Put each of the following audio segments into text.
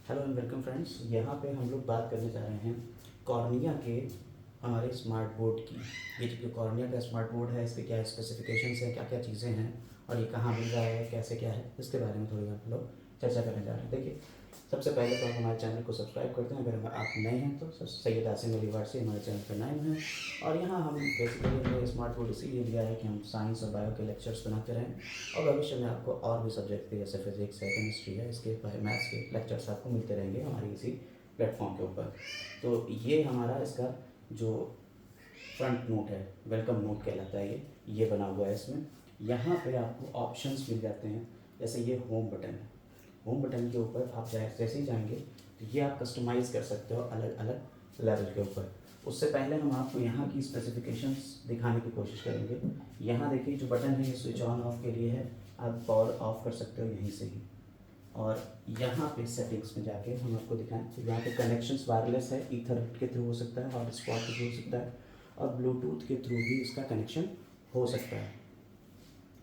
Hello and welcome friends. यहाँ पे हम लोग बात करने जा रहे हैं कॉर्निया के हमारे स्मार्ट बोर्ड की। ये जो कॉर्निया का स्मार्ट बोर्ड है, इसके क्या स्पेसिफिकेशंस हैं, क्या क्या चीज़ें हैं और ये कहाँ मिल रहा है, कैसे क्या है, इसके बारे में थोड़ी हम लोग चर्चा करने जा रहे हैं। देखिए, सबसे पहले तो आप हमारे चैनल को सब्सक्राइब करते हैं। अगर आप नए हैं तो सैयद आसिम अली वारसी हमारे चैनल का नाम है। और यहाँ हम बेसिकली हमने स्मार्ट बोर्ड इसीलिए लिया है कि हम साइंस और बायो के लेक्चर्स बनाते रहें और भविष्य में आपको और भी सब्जेक्ट के जैसे फिजिक्स है, केमिस्ट्री है, इसके मैथ्स के लेक्चर्स आपको मिलते रहेंगे हमारी इसी प्लेटफॉर्म के ऊपर। तो ये हमारा इसका जो फ्रंट नोट है, वेलकम नोट कहलाता है, ये बना हुआ है। इसमें यहाँ पे आपको ऑप्शंस मिल जाते हैं। जैसे ये होम बटन है, होम बटन के ऊपर आप जैसे ही जाएंगे तो ये आप कस्टमाइज़ कर सकते हो अलग अलग लेवल के ऊपर। उससे पहले हम आपको यहाँ की स्पेसिफिकेशंस दिखाने की कोशिश करेंगे। यहाँ देखिए जो बटन है ये स्विच ऑन ऑफ के लिए है, आप पावर ऑफ कर सकते हो यहीं से ही। और यहाँ पे सेटिंग्स में जाके हम आपको दिखाएं तो यहाँ पे कनेक्शंस वायरलेस है, ईथरनेट के थ्रू हो सकता है, हॉटस्पॉट के थ्रू हो सकता है और ब्लूटूथ के थ्रू भी इसका कनेक्शन हो सकता है।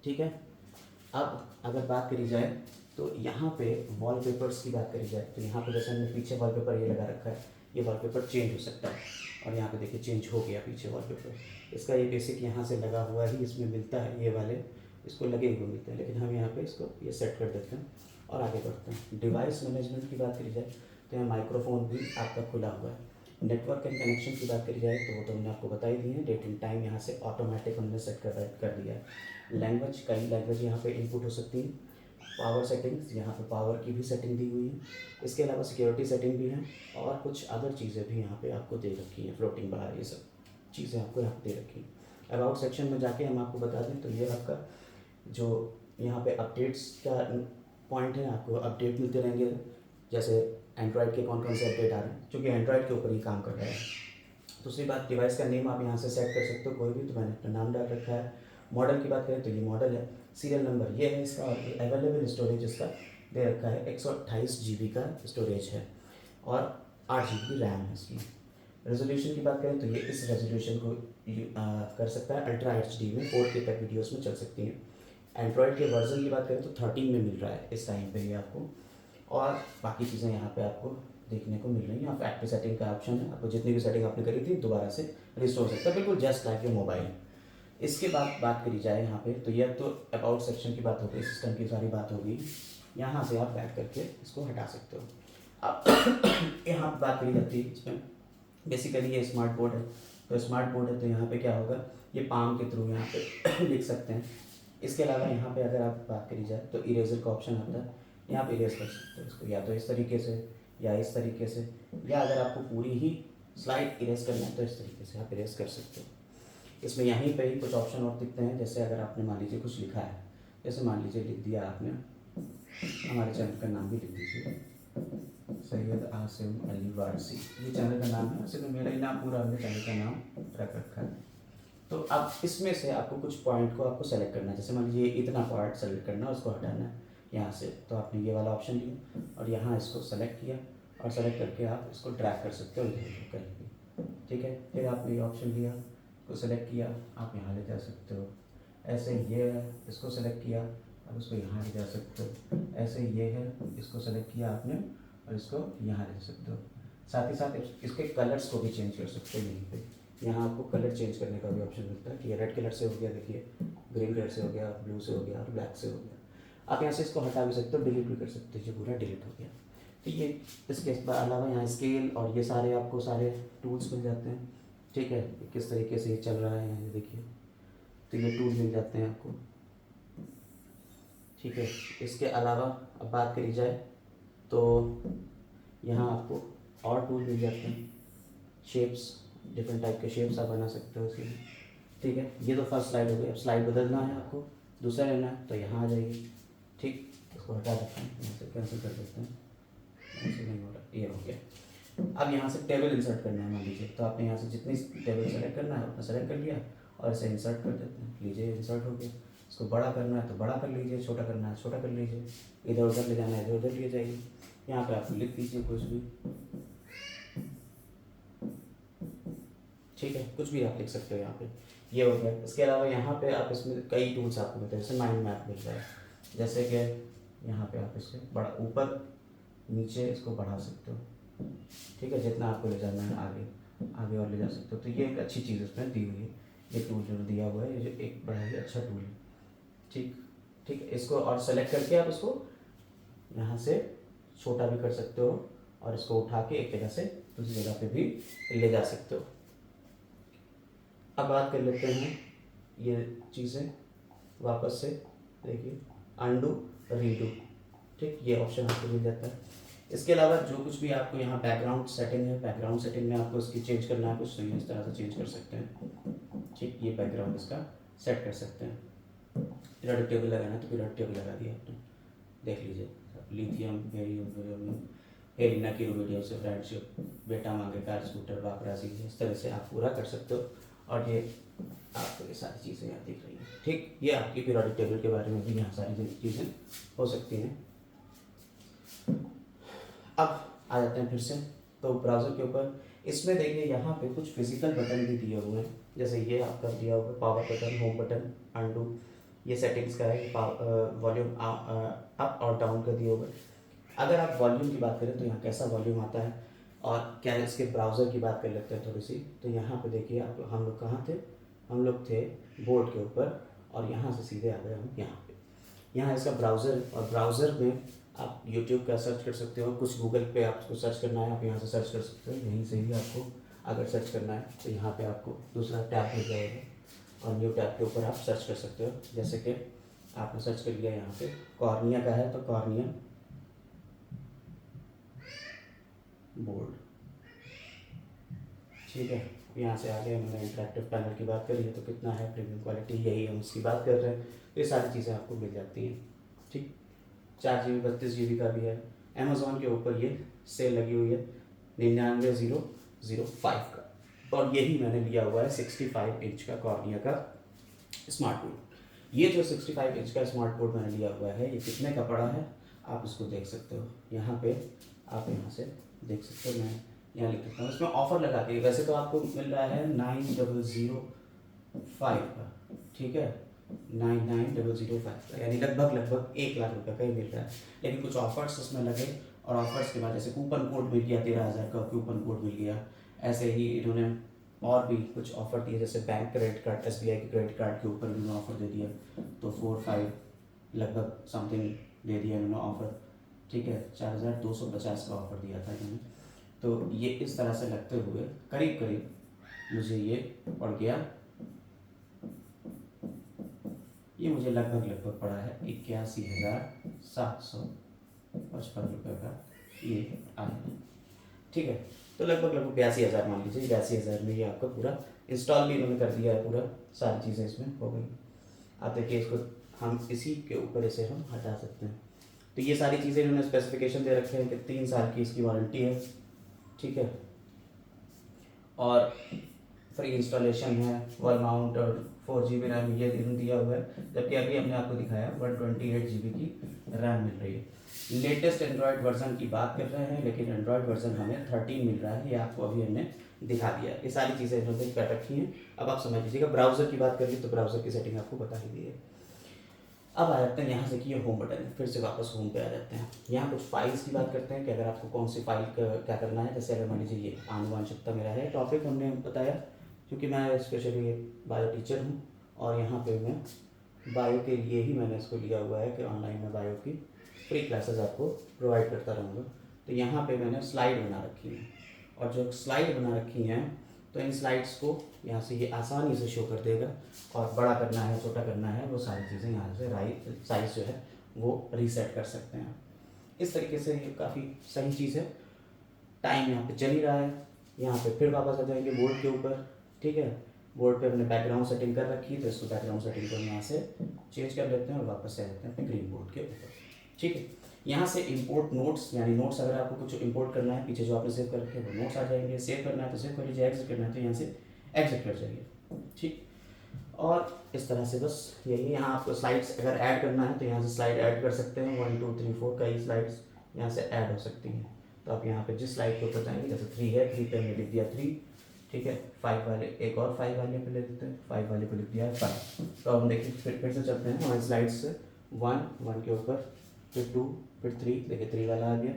ठीक है, अब अगर बात करी जाए तो यहाँ पे वॉलपेपर्स की बात करी जाए तो यहाँ पे जैसे हमने पीछे वॉलपेपर ये लगा रखा है, ये वॉलपेपर चेंज हो सकता है। और यहाँ पे देखिए चेंज हो गया पीछे वॉलपेपर। इसका ये बेसिक यहाँ से लगा हुआ ही इसमें मिलता है, ये वाले इसको लगे हुए मिलते हैं, लेकिन हम यहाँ पे इसको ये सेट कर देते हैं और आगे बढ़ते हैं। डिवाइस मैनेजमेंट की बात करी जाए तो यहाँ माइक्रोफोन भी आपका खुला हुआ है। नेटवर्क एंड कनेक्शन की बात करी जाए तो वो तो हमने आपको बता ही दी है। डेट एंड टाइम यहाँ से ऑटोमेटिक हमने सेट कर दिया है। लैंग्वेज, कई लैंग्वेज यहाँ पे इनपुट हो सकती है। पावर सेटिंग्स, यहाँ पे पावर की भी सेटिंग दी हुई है। इसके अलावा सिक्योरिटी सेटिंग भी है और कुछ अदर चीज़ें भी यहाँ पे आपको दे रखी हैं, फ्लोटिंग बार, ये सब चीज़ें आपको यहाँ पे दे रखी हैं। अबाउट सेक्शन में जाके हम आपको बता दें तो ये आपका जो यहाँ पे अपडेट्स का पॉइंट है, आपको अपडेट मिलते रहेंगे। जैसे एंड्रॉयड के कौन कौन से अपडेट आ रहे हैं, क्योंकि एंड्रॉयड के ऊपर ही काम कर रहा है। दूसरी बात, डिवाइस का नेम आप यहाँ से सेट कर सकते हो कोई भी, तो मैंने अपना नाम डाल रखा है। मॉडल की बात करें तो ये मॉडल है, सीरियल नंबर ये है इसका, और अवेलेबल स्टोरेज इसका दे रखा है 128 GB का स्टोरेज है और 8 GB रैम है इसकी। रेजोल्यूशन की बात करें तो ये इस रेजोल्यूशन को कर सकता है अल्ट्रा HD में, 4K तक वीडियोस में चल सकती हैं। एंड्रॉयड के वर्जन की बात करें तो 13 में मिल रहा है इस टाइम पे ये आपको। और बाकी चीज़ें यहाँ पे आपको देखने को मिल रही है। आप फैक्ट्री सेटिंग का ऑप्शन है, आपको जितनी भी सेटिंग आपने करी थी दोबारा से रिस्टोर हो सकता है, बिल्कुल जस्ट लाइक योर मोबाइल। इसके बाद बात करी जाए यहाँ पे तो यह तो अबाउट सेक्शन की बात हो गई, सिस्टम की सारी बात होगी। यहाँ से आप बैक करके इसको हटा सकते हो। अब यहाँ पर बात करी जाती है इसमें, बेसिकली ये स्मार्ट बोर्ड है, तो स्मार्ट बोर्ड है तो यहाँ पे क्या होगा, ये पाम के थ्रू यहाँ पे लिख सकते हैं। इसके अलावा यहाँ पे अगर आप बात करी जाए तो इरेजर का ऑप्शन आता है, यहाँ पे इरेज कर सकते हो इसको, या तो इस तरीके से या इस तरीके से, या अगर आपको पूरी ही स्लाइड इरेज करना है तो इस तरीके से आप इरेज कर सकते हो। इसमें यहीं पे ही कुछ ऑप्शन और दिखते हैं, जैसे अगर आपने मान लीजिए कुछ लिखा है, जैसे मान लीजिए लिख दिया आपने, हमारे चैनल का नाम भी लिख दीजिए, सैयद आसिम अली वारसी, ये चैनल का नाम है, वैसे तो मेरा ही नाम पूरा हमने चैनल का नाम रख रखा है। तो अब इसमें से आपको कुछ पॉइंट को आपको सेलेक्ट करना है, जैसे मान लीजिए इतना पार्ट सेलेक्ट करना है, उसको हटाना है यहाँ से, तो आपने ये वाला ऑप्शन लिया और यहाँ इसको सेलेक्ट किया और सेलेक्ट करके आप इसको ड्रैग कर सकते हो इधर कहीं भी। ठीक है, फिर आपने ये ऑप्शन लिया, इसको सेलेक्ट किया, आप यहाँ ले जा सकते हो। ऐसे ये है, इसको सेलेक्ट किया, अब इसको यहाँ ले जा सकते हो। ऐसे ये है, इसको सेलेक्ट किया आपने और इसको यहाँ ले जा सकते हो। साथ ही साथ इसके कलर्स को भी चेंज कर सकते हो। यहीं पे यहाँ आपको कलर चेंज करने का भी ऑप्शन मिलता है कि रेड कलर से हो गया, देखिए ग्रीन कलर से हो गया, ब्लू से हो गया और ब्लैक से हो गया। आप यहाँ से इसको हटा भी सकते हो, डिलीट भी कर सकते हो, ये पूरा डिलीट हो गया। तो ये इसके अलावा यहाँ स्केल और ये सारे आपको सारे टूल्स मिल जाते हैं। ठीक है, किस तरीके से ये चल रहा है यहाँ देखिए, तो ये टूल मिल जाते हैं आपको। ठीक है, इसके अलावा अब बात करी जाए तो यहाँ आपको और टूल मिल जाते हैं, शेप्स, डिफरेंट टाइप के शेप्स आप बना सकते हो इसके। ठीक है, ये तो फर्स्ट स्लाइड हो गई। अब स्लाइड बदलना है आपको, दूसरा लेना है तो यहाँ आ जाइए। ठीक, इसको हटा देते हैं, यहाँ से कैंसिल कर देते हैं, ऐसे नहीं हो रहा, ये हो गया। अब यहाँ से टेबल इंसर्ट करना है मान लीजिए, तो आपने यहाँ से जितनी टेबल सेलेक्ट करना है उतना सेलेक्ट कर लिया और इसे इंसर्ट कर देते हैं। लीजिए इंसर्ट हो गया। इसको बड़ा करना है तो बड़ा कर लीजिए, छोटा करना है छोटा कर लीजिए, इधर उधर ले जाना है इधर उधर ले जाइए। यहाँ पे आप लिख दीजिए कुछ भी, ठीक है, कुछ भी आप लिख सकते हो यहाँ पे, ये हो गया। इसके अलावा यहाँ पे आप इसमें कई टूल्स आपको मिलते हैं, जैसे माइंड मैप मिलता है, जैसे कि यहाँ पे आप इसके बड़ा ऊपर नीचे इसको बढ़ा सकते हो, ठीक है, जितना आपको ले जाना है आगे आगे और ले जा सकते हो। तो ये एक अच्छी चीज़ इसमें दी हुई है, ये टूल जो दिया हुआ है, ये जो एक बड़ा ही अच्छा टूल है। ठीक ठीक है, इसको और सेलेक्ट करके आप इसको यहाँ से छोटा भी कर सकते हो और इसको उठा के एक जगह से दूसरी जगह पे भी ले जा सकते हो। अब बात कर लेते हैं ये चीज़ें वापस से, देखिए अंडू रीडू, ठीक, ये ऑप्शन आपको मिल जाता है। इसके अलावा जो कुछ भी आपको यहाँ बैकग्राउंड सेटिंग है, बैकग्राउंड सेटिंग में आपको इसकी चेंज करना है कुछ, तो ये इस तरह से चेंज कर सकते हैं, ठीक, ये बैकग्राउंड इसका सेट कर सकते हैं। पीरियडिक टेबल लगाना है तो पीरियडिक टेबल लगा दिया आपने, देख लीजिए, लिथियम वेरियम हेलिना की वीडियो से फ्रेंडशिप, बेटा मांगे कार स्कूटर बाप राजी, इस तरह से आप पूरा कर सकते हो। और ये आपको ये सारी चीज़ें यहाँ दिख रही हैं, ठीक, ये आपकी पीरियडिक टेबल के बारे में भी यहाँ सारी चीज़ें हो सकती हैं। अब आ जाते हैं फिर से तो ब्राउज़र के ऊपर, इसमें देखिए यहाँ पे कुछ फिजिकल बटन भी दिए हुए हैं, जैसे ये आपका दिया हुआ है power button, home button, undo, ये सेटिंग्स का है, वॉल्यूम अप और डाउन का दिया हुआ है। अगर आप वॉल्यूम की बात करें तो यहाँ कैसा वॉल्यूम आता है, और क्या इसके ब्राउज़र की बात कर लेते हैं थोड़ी सी, तो यहाँ पे देखिए आप, हम लोग कहाँ थे, हम लोग थे बोर्ड के ऊपर, और यहाँ से सीधे आ गए हम यहाँ पे। यहाँ इसका ब्राउज़र, और ब्राउज़र में आप यूट्यूब का सर्च कर सकते हो, कुछ गूगल पे आपको सर्च करना है आप यहाँ से सर्च कर सकते हो, यहीं से ही आपको अगर सर्च करना है तो यहाँ पे आपको दूसरा टैब मिल जाएगा और न्यू टैब के ऊपर आप सर्च कर सकते हो। जैसे कि आपने सर्च कर लिया यहाँ पे कॉर्निया का है तो कॉर्निया बोर्ड, ठीक है, यहाँ से आगे हमने इंटरेक्टिव पैनल की बात करी है तो कितना है प्रीमियम क्वालिटी, यही हम उसकी बात कर रहे हैं, तो ये सारी चीज़ें आपको मिल जाती हैं, ठीक। 4 GB 32 GB का भी है, अमेज़ॉन के ऊपर ये सेल लगी हुई है 99,005 का, और यही मैंने लिया हुआ है 65 इंच का कॉर्निया का स्मार्ट बोर्ड। ये जो 65 इंच का स्मार्ट बोर्ड मैंने लिया हुआ है, ये कितने का पड़ा है आप इसको देख सकते हो, यहाँ पे आप यहाँ से देख सकते हो, मैं यहाँ लिख देता हूँ, इसमें ऑफर लगा के, वैसे तो आपको मिल रहा है 9,005 का, ठीक है, 9,005 का, यानी लगभग 1 लाख रुपये का ही मिल रहा है, लेकिन कुछ ऑफर्स इसमें लगे, और ऑफर्स के बाद जैसे कूपन कोड मिल गया 13,000 का कूपन कोड मिल गया, ऐसे ही इन्होंने और भी कुछ ऑफर दिए, जैसे बैंक क्रेडिट कार्ड, SBI के क्रेडिट कार्ड के ऊपर भी उन्होंने ऑफर दे दिया, तो 4-5 लगभग समथिंग दे दिया इन्होंने ऑफर, ठीक है, 4,250 का ऑफर दिया था इन्होंने। तो ये इस तरह से लगते हुए करीब करीब मुझे ये पड़ गया, ये मुझे लगभग पड़ा है 81,755 रुपये का ये आया, ठीक है। तो लगभग 82,000 मान लीजिए, 82,000 में ये आपका पूरा इंस्टॉल भी इन्होंने कर दिया है, पूरा सारी चीज़ें इसमें हो गई। आप देखिए इसको हम इसी के ऊपर इसे हम हटा सकते हैं, तो ये सारी चीज़ें इन्होंने स्पेसिफिकेशन दे रखे हैं कि 3 साल की इसकी वारंटी है, ठीक है, और फ्री इंस्टॉलेशन है, वॉल माउंट और 4 GB रैम ये दिया हुआ है, जबकि अभी हमने आपको दिखाया 128 GB की रैम मिल रही है। लेटेस्ट एंड्रॉयड वर्जन की बात कर रहे हैं, लेकिन एंड्रॉयड वर्जन हमें 13 मिल रहा है, ये आपको अभी हमने दिखा दिया। ये सारी चीज़ें इन्होंने कर रखी हैं। अब आप समझ लीजिएगा, ब्राउज़र की बात कर ली तो ब्राउज़र की सेटिंग आपको बता ही दी है। अब आ जाते हैं यहाँ से कि ये होम बटन है, फिर से वापस होम पे आ जाते हैं। यहाँ कुछ फाइल्स की बात करते हैं कि अगर आपको कौन सी फाइल क्या करना है, जैसे अगर मान लीजिए ये आनुवंशिकता मेरा है टॉपिक, हमने बताया क्योंकि मैं स्पेशली बायो टीचर हूँ, और यहाँ पे मैं बायो के लिए ही मैंने इसको लिया हुआ है कि ऑनलाइन में बायो की फ्री क्लासेस आपको प्रोवाइड करता रहूँगा। तो यहाँ पे मैंने स्लाइड बना रखी है, और जो स्लाइड बना रखी हैं तो इन स्लाइड्स को यहाँ से ये आसानी से शो कर देगा, और बड़ा करना है छोटा करना है वो सारी चीज़ें यहाँ से साइज़ जो है वो रीसेट कर सकते हैं। इस तरीके से ये काफ़ी सही चीज़ है। टाइम यहाँ पे चल ही रहा है, यहाँ पे फिर वापस आ जाएंगे बोर्ड के ऊपर, ठीक है। बोर्ड पे हमने बैकग्राउंड सेटिंग कर रखी है, तो इसको बैकग्राउंड सेटिंग को हम यहाँ से चेंज कर लेते हैं और वापस से आ जाते हैं अपने ग्रीन बोर्ड के ऊपर, ठीक है। यहाँ से इंपोर्ट नोट्स, यानी नोट्स अगर आपको कुछ इंपोर्ट करना है, पीछे जो आपने सेव कर रखे हैं वो नोट्स आ जाएंगे। सेव करना है तो सेव कर लीजिए, एग्जिट करना है तो यहाँ से एग्जिट कर जाइए, ठीक। और इस तरह से बस यही, यहाँ आपको स्लाइड्स अगर ऐड करना है तो यहाँ से स्लाइड ऐड कर सकते हैं, 1 2 3 4 कई स्लाइड्स यहाँ से ऐड हो सकती हैं। तो आप यहाँ पे जिस स्लाइड के ऊपर जाएंगे, जैसे 3 है, 3 पे हमने लिख दिया 3, ठीक है। 5 वाले, एक और 5 वाले पे ले देते हैं, 5 वाले पे लिख दिया है 5। तो हम देखिए फिर से चलते हैं हमारे स्लाइड्स से, 1 के ऊपर, फिर 2, फिर 3, देखिए 3 वाला आ गया,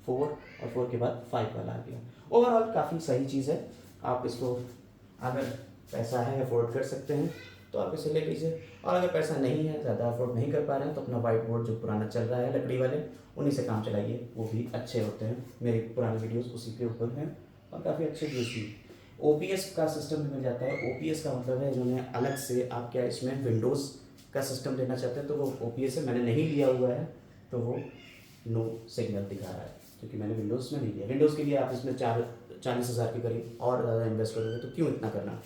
4 और 4 के बाद 5 वाला आ गया। ओवरऑल काफ़ी सही चीज़ है, आप इसको अगर पैसा है अफोर्ड कर सकते हैं तो आप इसे ले लीजिए, और अगर पैसा नहीं है, ज़्यादा अफोर्ड नहीं कर पा रहे हैं, तो अपना वाइट बोर्ड जो पुराना चल रहा है लकड़ी वाले, उन्हीं से काम चलाइए, वो भी अच्छे होते हैं। मेरे पुराने वीडियोस उसी के ऊपर हैं और काफ़ी अच्छे व्यूज़ भी। ओपीएस का सिस्टम भी मिल जाता है। ओपीएस का मतलब है इन्होंने अलग से, आप क्या इसमें विंडोज़ का सिस्टम लेना चाहते हैं तो वो ओपीएस है, मैंने नहीं लिया हुआ है तो वो नो सिग्नल दिखा रहा है, क्योंकि मैंने विंडोज़ में नहीं लिया। विंडोज़ के लिए आप इसमें 40,000 के करीब और ज़्यादा इन्वेस्ट करोगे, तो क्यों इतना करना।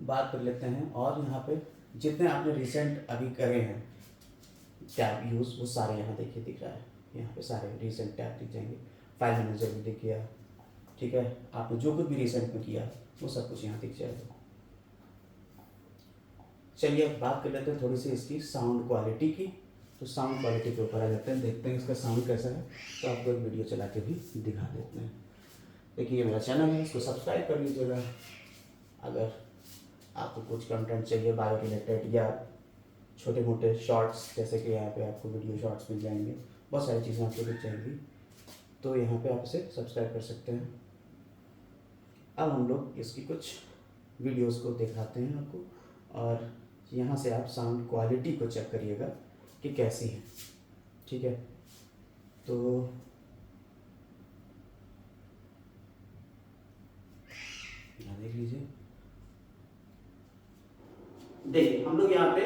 बात कर लेते हैं, और यहाँ पे जितने आपने रिसेंट अभी करे हैं टैब यूज़, वो सारे यहाँ देखिए दिख रहा है, यहाँ पे सारे रिसेंट टैब दिख जाएंगे। फाइल मैनेजर भी दिख गया, ठीक है, आपने जो कुछ भी रिसेंट में किया वो सब कुछ यहाँ दिख जाएगा। चलिए अब बात कर लेते हैं थोड़ी सी इसकी साउंड क्वालिटी की। तो साउंड क्वालिटी के ऊपर आ जाते हैं, देखते हैं इसका साउंड कैसा है। तो आपको एक वीडियो चला के भी दिखा देते हैं। देखिए ये मेरा चैनल है, इसको सब्सक्राइब कर लीजिएगा। अगर आपको कुछ कंटेंट चाहिए बायो रिलेटेड या छोटे मोटे शॉर्ट्स, जैसे कि यहाँ पे आपको वीडियो शॉर्ट्स मिल जाएंगे, बहुत सारी चीज़ें आपको दिख जाएंगी, तो यहाँ पे आप इसे सब्सक्राइब कर सकते हैं। अब हम लोग इसकी कुछ वीडियोस को दिखाते हैं आपको, और यहाँ से आप साउंड क्वालिटी को चेक करिएगा कि कैसी है, ठीक है। तो यहाँ देख लीजिए, देखिए हम लोग यहाँ पे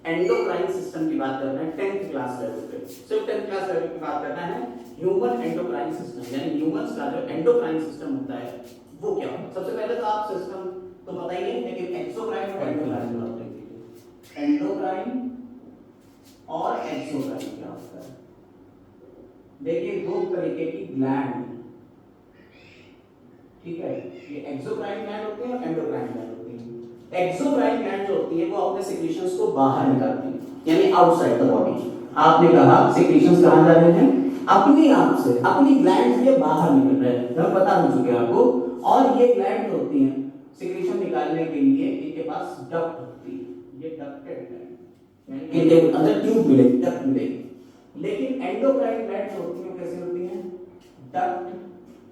एंडोक्राइन सिस्टम की बात कर रहे हैं 10th क्लास लेवल पे। सिर्फ 10th क्लास लेवल की बात करना है। ह्यूमन एंडोक्राइन सिस्टम, यानी ह्यूमंस का जो एंडोक्राइन सिस्टम होता है वो क्या होता है। सबसे पहले तो आप सिस्टम तो बताइए, लेकिन एक्सोक्राइन और एंडोक्राइन बात करेंगे। एंडोक्राइन और एक्सोक्राइन क्या होता है। देखिए दो तरीके की ग्लैंड, ठीक है, ये एक्सोक्राइन ग्लैंड होती है और एंडोक्राइन ग्लैंड होती है। एक्सोक्राइन ग्लैंड जो होती है वो अपने सिक्रीशंस को बाहर निकालती है, यानी आउटसाइड द बॉडी। आपने कहा सिक्रीशंस कहां जा रहे हैं, अपनी आप से, अपनी ग्लैंड से बाहर निकल रहे हैं, हम बता चुके हैं आपको। और ये ग्लैंड होती हैं सिक्रीशन निकालने के लिए, इनके पास डक्ट होती है, ये डक्टेड ग्लैंड, इनके अंदर ट्यूब मिलेगी, डक्ट मिलेगी। लेकिन एंडोक्राइन ग्लैंड जो होती है कैसे होती हैं, डक्ट,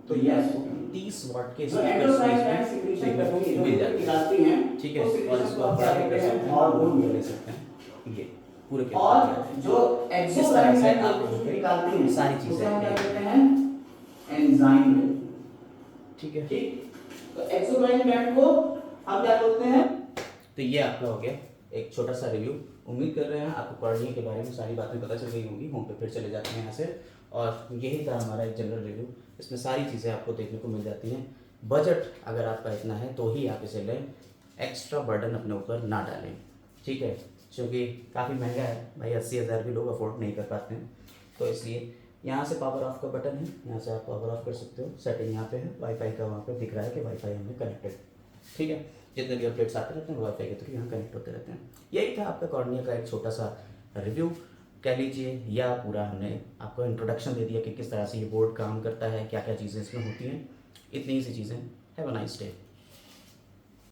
तो यस 30 वाट के एंडोक्राइन ग्लैंड सिक्रीशन करती हैं, ठीक है, और इसको आप क्या कहते हैं, हार्मोन ले सकते हैं, ये पूरे के। और जो एक्सोक्राइन ग्लैंड आप निकालते हैं सारी चीजें हम क्या कहते हैं, एंजाइम, ठीक है, ठीक। तो एक्सोक्राइन ग्लैंड को हम क्या बोलते हैं। तो ये आपका हो गया एक छोटा सा रिव्यू। उम्मीद कर रहे हैं आपको कॉर्निया के बारे में सारी बातें पता चल गई होंगी। होम पे फिर चले जाते हैं यहाँ से, और यही था हमारा एक जनरल रिव्यू। इसमें सारी चीज़ें आपको देखने को मिल जाती हैं। बजट अगर आपका इतना है तो ही आप इसे लें, एक्स्ट्रा बर्डन अपने ऊपर ना डालें, ठीक है, क्योंकि काफ़ी महंगा है भाई, 80,000 भी लोग अफोर्ड नहीं कर पाते हैं। तो इसलिए यहाँ से पावर ऑफ का बटन है, यहाँ से आप पावर ऑफ कर सकते हो। सेटिंग यहाँ पे है, वाईफाई का वहाँ पे दिख रहा है कि वाईफाई हमें कनेक्टेड, ठीक है। जितने भी अपडेट्स आते रहते हैं वाईफाई के थ्रू यहाँ कनेक्ट होते रहते हैं। यही था आपका कॉर्निया का एक छोटा सा रिव्यू कह लीजिए, या पूरा हमने आपको इंट्रोडक्शन दे दिया कि किस तरह से ये बोर्ड काम करता है, क्या क्या चीज़ें इसमें होती हैं। इतनी सी चीज़ें। Have a nice day.